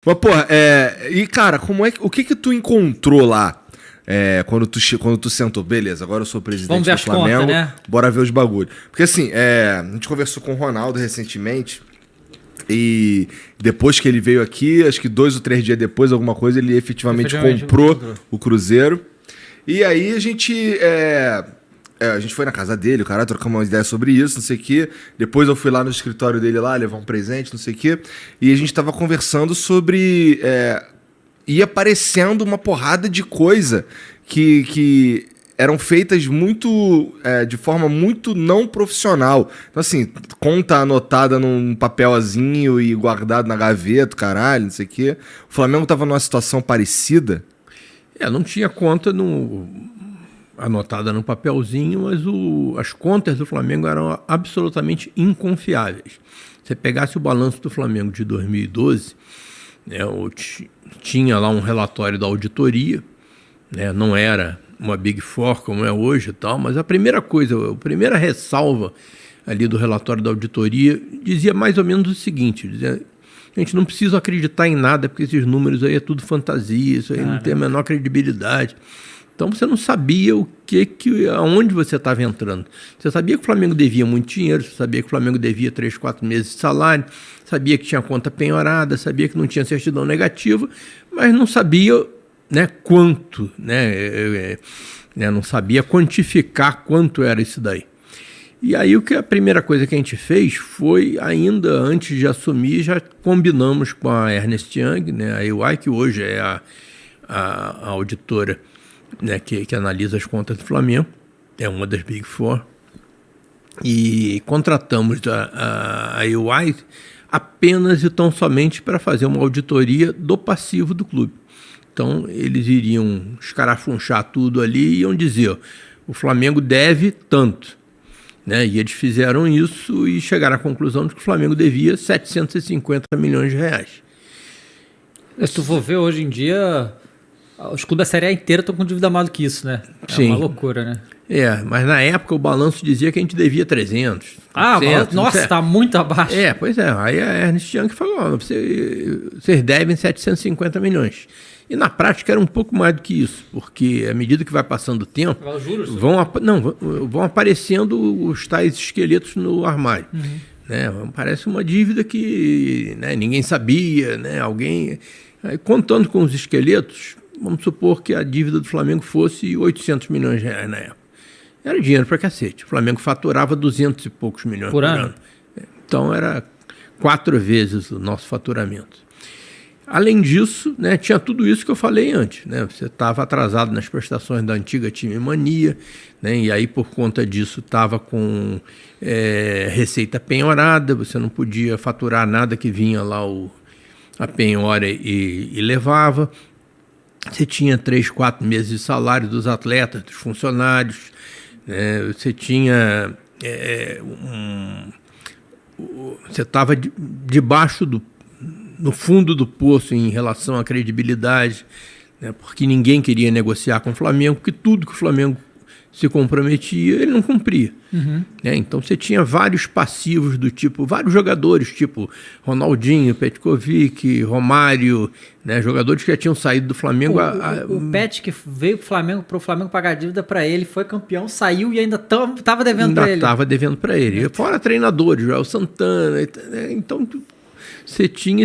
Mas, porra, e cara, o que tu encontrou lá? Quando tu sentou, beleza, agora eu sou presidente do Flamengo, contas, né? Bora ver os bagulhos. Porque assim, a gente conversou com o Ronaldo recentemente, e depois que ele veio aqui, acho que 2 ou 3 dias depois, alguma coisa, ele efetivamente comprou o Cruzeiro. E aí a gente foi na casa dele, o cara trocamos uma ideia sobre isso, não sei o quê. Depois eu fui lá no escritório dele lá, levar um presente, não sei o quê. E a gente tava conversando sobre... ia aparecendo uma porrada de coisa que eram feitas muito de forma muito não profissional. Então, assim, conta anotada num papelzinho e guardado na gaveta, caralho, não sei o quê. O Flamengo tava numa situação parecida. Não tinha conta anotada no papelzinho, mas as contas do Flamengo eram absolutamente inconfiáveis. Se você pegasse o balanço do Flamengo de 2012, tinha lá um relatório da auditoria, não era uma Big Four como é hoje e tal, mas a primeira ressalva ali do relatório da auditoria dizia mais ou menos o seguinte, dizia: a gente não precisa acreditar em nada, porque esses números aí é tudo fantasia, isso aí não tem a menor credibilidade. Então você não sabia aonde você estava entrando. Você sabia que o Flamengo devia muito dinheiro, você sabia que o Flamengo devia 3, 4 meses de salário, sabia que tinha conta penhorada, sabia que não tinha certidão negativa, mas não sabia quanto, não sabia quantificar quanto era isso daí. E aí a primeira coisa que a gente fez foi, ainda antes de assumir, já combinamos com a Ernst Young, a EY, que hoje é a auditora que analisa as contas do Flamengo, é uma das Big Four, e contratamos a EY apenas e tão somente para fazer uma auditoria do passivo do clube. Então eles iriam escarafunchar tudo ali e iam dizer: o Flamengo deve tanto. E eles fizeram isso e chegaram à conclusão de que o Flamengo devia 750 milhões de reais. Se tu for ver hoje em dia, os clubes da Série A inteira estão com dívida mais do que isso, né? Sim. Uma loucura, né? Mas na época o balanço dizia que a gente devia 300. 400, nossa, está muito abaixo. Pois é. Aí a Ernst Young falou: vocês devem 750 milhões. E na prática era um pouco mais do que isso, porque à medida que vai passando o tempo, vão aparecendo os tais esqueletos no armário. Parece uma dívida que ninguém sabia, alguém... Aí, contando com os esqueletos, vamos supor que a dívida do Flamengo fosse 800 milhões de reais na época. Era dinheiro pra cacete. O Flamengo faturava 200 e poucos milhões por ano. Então era 4 vezes o nosso faturamento. Além disso, tinha tudo isso que eu falei antes. Você estava atrasado nas prestações da antiga Time Mania, e aí por conta disso estava com receita penhorada, você não podia faturar nada que vinha lá a penhora e levava. Você tinha 3, 4 meses de salário dos atletas, dos funcionários, você tinha... você estava debaixo no fundo do poço em relação à credibilidade, porque ninguém queria negociar com o Flamengo, porque tudo que o Flamengo se comprometia, ele não cumpria. Então você tinha vários passivos do tipo, vários jogadores, tipo Ronaldinho, Petkovic, Romário, jogadores que já tinham saído do Flamengo. O Pet, que veio pro Flamengo pagar dívida para ele, foi campeão, saiu e ainda estava devendo para ele. Ainda estava devendo para ele. Fora treinadores, Joel Santana, então... Você tinha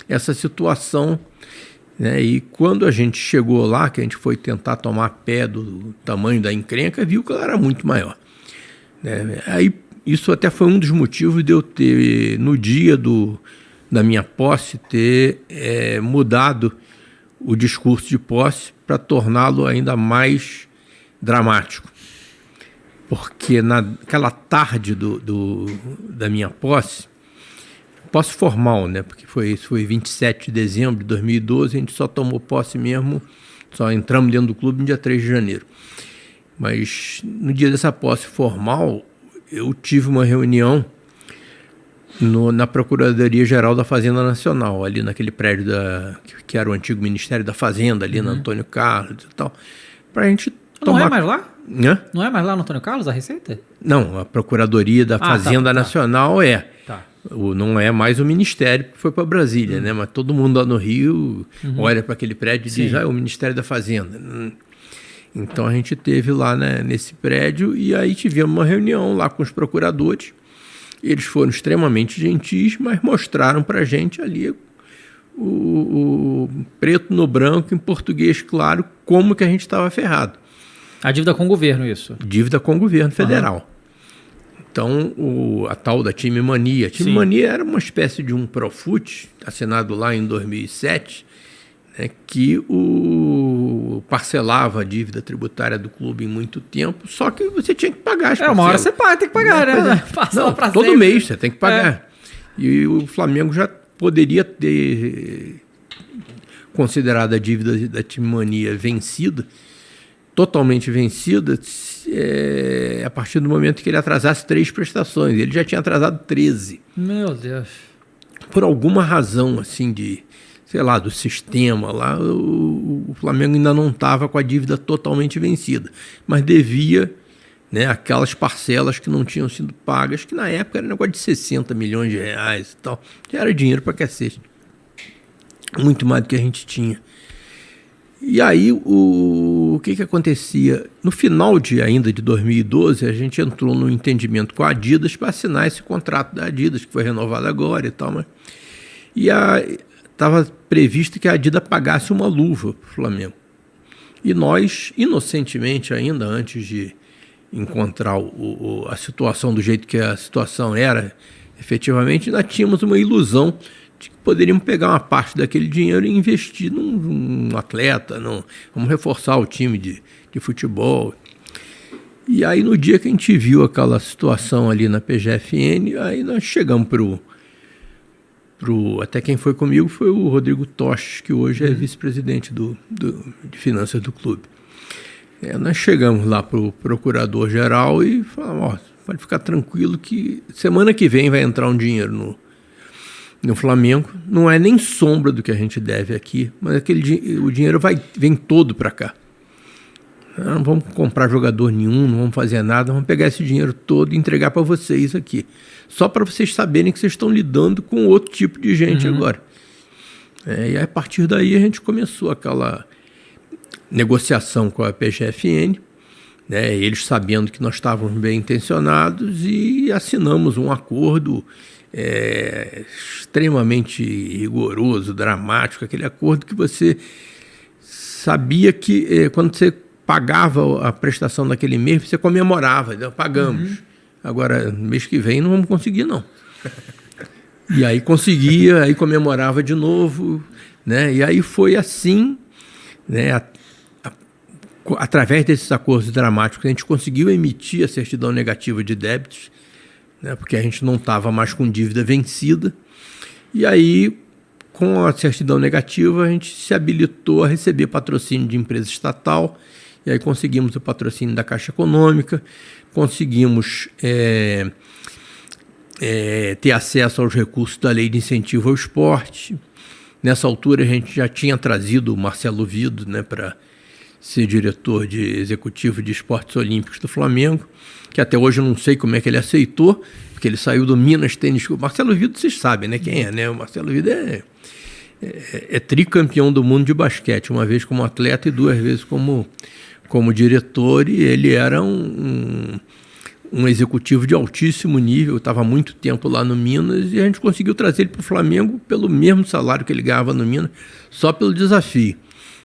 essa situação, e quando a gente chegou lá, que a gente foi tentar tomar pé do tamanho da encrenca, viu que ela era muito maior. Aí isso até foi um dos motivos de eu ter, no dia da minha posse, ter mudado o discurso de posse para torná-lo ainda mais dramático. Porque naquela tarde da minha posse formal, porque foi 27 de dezembro de 2012, a gente só tomou posse mesmo, só entramos dentro do clube no dia 3 de janeiro. Mas no dia dessa posse formal, eu tive uma reunião na Procuradoria-Geral da Fazenda Nacional, ali naquele prédio que era o antigo Ministério da Fazenda, ali na Antônio Carlos e tal, para a gente tomar... Não é mais lá? Não é mais lá no Antônio Carlos, a Receita? Não, a Procuradoria da Fazenda Nacional é. Tá. Não é mais o Ministério que foi para Brasília, né? Mas todo mundo lá no Rio olha para aquele prédio e diz, é o Ministério da Fazenda. Então a gente teve lá, né, nesse prédio e aí tivemos uma reunião lá com os procuradores. Eles foram extremamente gentis, mas mostraram para a gente ali o preto no branco, em português claro, como que a gente estava ferrado. A dívida com o governo, isso? Dívida com o governo federal. Então, a tal da Time Mania. Time Mania era uma espécie de um Profut, assinado lá em 2007, né, que parcelava a dívida tributária do clube em muito tempo, só que você tinha que pagar as parcelas. Uma hora você paga, tem que pagar, né? Não, todo mês você tem que pagar. E o Flamengo já poderia ter considerado a dívida da Time Mania vencida, totalmente vencida, a partir do momento que ele atrasasse 3 prestações. Ele já tinha atrasado 13. Meu Deus. Por alguma razão, assim, sei lá, do sistema lá, o Flamengo ainda não estava com a dívida totalmente vencida, mas devia, né, aquelas parcelas que não tinham sido pagas, que na época era um negócio de 60 milhões de reais e tal, que era dinheiro para cacete. Muito mais do que a gente tinha. E aí, o que acontecia? No final ainda de 2012, a gente entrou no entendimento com a Adidas para assinar esse contrato da Adidas, que foi renovado agora e tal. Estava previsto que a Adidas pagasse uma luva para o Flamengo. E nós, inocentemente ainda, antes de encontrar a situação do jeito que a situação era, efetivamente, ainda tínhamos uma ilusão de que poderíamos pegar uma parte daquele dinheiro e investir num atleta, vamos reforçar o time de futebol. E aí, no dia que a gente viu aquela situação ali na PGFN, aí nós chegamos até quem foi comigo foi o Rodrigo Toches, que hoje é vice-presidente de finanças do clube. Nós chegamos lá para o procurador-geral e falamos, pode ficar tranquilo que semana que vem vai entrar um dinheiro no Flamengo. Não é nem sombra do que a gente deve aqui, mas o dinheiro vem todo para cá. Não vamos comprar jogador nenhum, não vamos fazer nada, vamos pegar esse dinheiro todo e entregar para vocês aqui. Só para vocês saberem que vocês estão lidando com outro tipo de gente agora. E a partir daí a gente começou aquela negociação com a PGFN, né, eles sabendo que nós estávamos bem intencionados, e assinamos um acordo extremamente rigoroso, dramático, aquele acordo que você sabia que quando você pagava a prestação daquele mês, você comemorava, então, pagamos. Agora, mês que vem não vamos conseguir, não. E aí conseguia, aí comemorava de novo, né? E aí foi assim, né? Através desses acordos dramáticos, a gente conseguiu emitir a certidão negativa de débitos, né? Porque a gente não estava mais com dívida vencida. E aí, com a certidão negativa, a gente se habilitou a receber patrocínio de empresa estatal. E aí conseguimos o patrocínio da Caixa Econômica, conseguimos ter acesso aos recursos da Lei de Incentivo ao Esporte. Nessa altura a gente já tinha trazido o Marcelo Vido, né, para ser diretor executivo de esportes olímpicos do Flamengo, que até hoje eu não sei como é que ele aceitou, porque ele saiu do Minas Tênis Clube. Marcelo Vido, vocês sabem, né, quem é, né? O Marcelo Vido é tricampeão do mundo de basquete, uma vez como atleta e 2 vezes como diretor, e ele era um executivo de altíssimo nível, estava há muito tempo lá no Minas, e a gente conseguiu trazer ele para o Flamengo pelo mesmo salário que ele ganhava no Minas, só pelo desafio.